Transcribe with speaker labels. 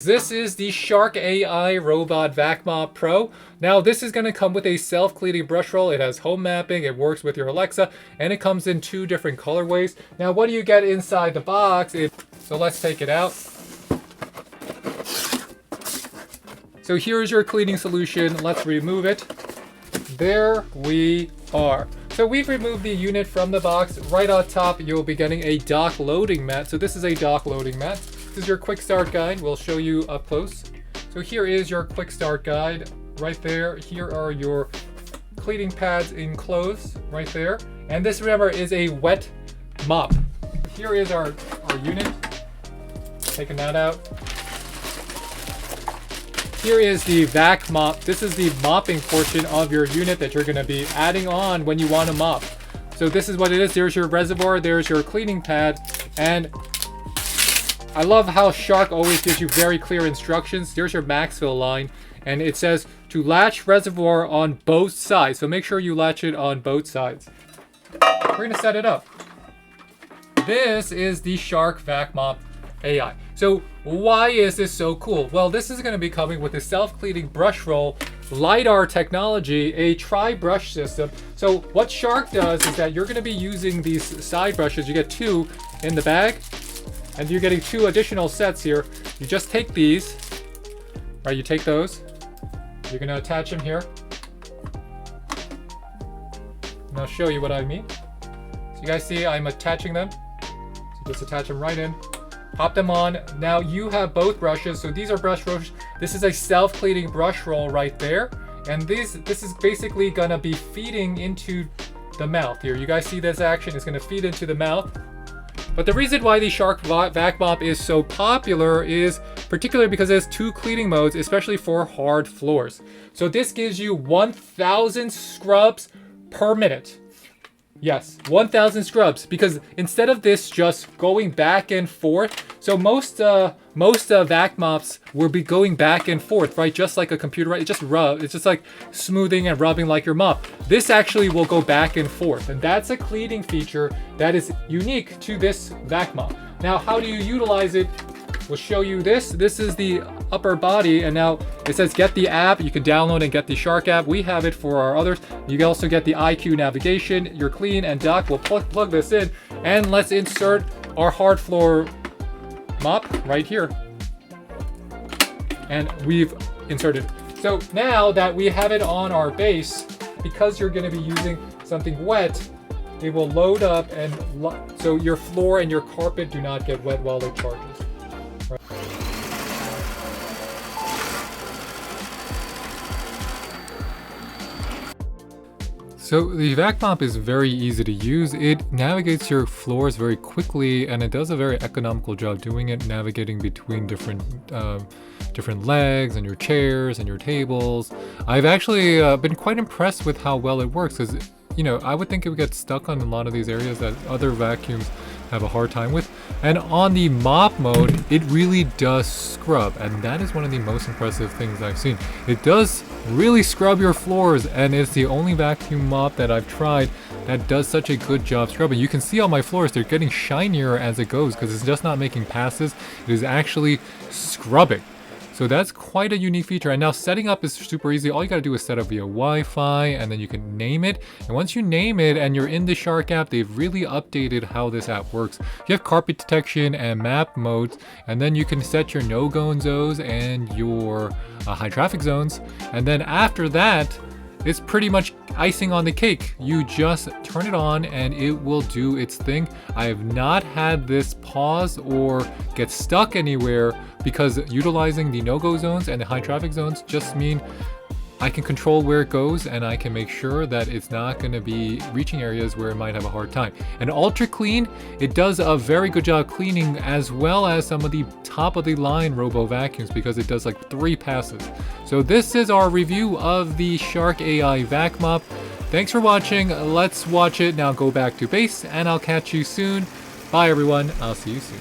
Speaker 1: This is the Shark AI Robot Vac Mop Pro. Now this is going to come with a self-cleaning brush roll. It has home mapping, it works with your Alexa, and it comes in 2 different colorways. Now what do you get inside the box? So let's take it out. So here's your cleaning solution. Let's remove it. There we are. So we've removed the unit from the box. Right on top you'll be getting a dock loading mat. So this is a dock loading mat. This is your quick start guide. We'll show you up close. So here is your quick start guide right there. Here are your cleaning pads enclosed right there. And this, remember, is a wet mop. Here is our unit. Taking that out. Here is the vac mop. This is the mopping portion of your unit that you're going to be adding on when you want to mop. So this is what it is. There's your reservoir. There's your cleaning pad. And I love how Shark always gives you very clear instructions. Here's your max fill line, and it says to latch reservoir on both sides. So make sure you latch it on both sides. We're going to set it up. This is the Shark Vac Mop AI. So why is this so cool? Well, this is going to be coming with a self-cleaning brush roll, LIDAR technology, a tri-brush system. So what Shark does is that you're going to be using these side brushes. You get 2 in the bag. And you're getting 2 additional sets here. You just take these, right? You take those. You're gonna attach them here. And I'll show you what I mean. So you guys see I'm attaching them. So just attach them right in. Pop them on. Now you have both brushes. So these are brush rolls. This is a self-cleaning brush roll right there. And this is basically gonna be feeding into the mouth here. You guys see this action? It's gonna feed into the mouth. But the reason why the Shark Vac Mop is so popular is particularly because it has 2 cleaning modes, especially for hard floors. So this gives you 1,000 scrubs per minute. Yes, 1,000 scrubs, because instead of this just going back and forth, so most vac mops will be going back and forth, right? Just like a computer, right? It just rub. It's just like smoothing and rubbing like your mop. This actually will go back and forth, and that's a cleaning feature that is unique to this vac mop. Now, how do you utilize it? We'll show you this. This is the upper body, and now it says get the app. You can download and get the Shark app. We have it for our others. You can also get the IQ navigation, your clean and dock. We'll plug this in, and let's insert our hard floor mop right here. And we've inserted. So now that we have it on our base, because you're going to be using something wet, it will load up, and so your floor and your carpet do not get wet while it charges. Right. So the Vac Mop is very easy to use. It navigates your floors very quickly, and it does a very economical job doing it, navigating between different legs and your chairs and your tables. I've actually been quite impressed with how well it works, because I would think it would get stuck on a lot of these areas that other vacuums have a hard time with. And on the mop mode, it really does scrub, and that is one of the most impressive things I've seen. It does really scrub your floors, and it's the only vacuum mop that I've tried that does such a good job scrubbing. You can see on my floors, they're getting shinier as it goes, because it's just not making passes, it is actually scrubbing. So that's quite a unique feature. And now setting up is super easy. All you gotta do is set up via Wi-Fi, and then you can name it. And once you name it and you're in the Shark app, they've really updated how this app works. You have carpet detection and map modes, and then you can set your no-go zones and your high traffic zones. And then after that, it's pretty much icing on the cake. You just turn it on and it will do its thing. I have not had this pause or get stuck anywhere, because utilizing the no-go zones and the high traffic zones just mean I can control where it goes, and I can make sure that it's not going to be reaching areas where it might have a hard time. And Ultra Clean, it does a very good job cleaning, as well as some of the top of the line robo vacuums, because it does like 3 passes. So this is our review of the Shark AI Vac Mop. Thanks for watching. Let's watch it now go back to base, and I'll catch you soon. Bye everyone. I'll see you soon.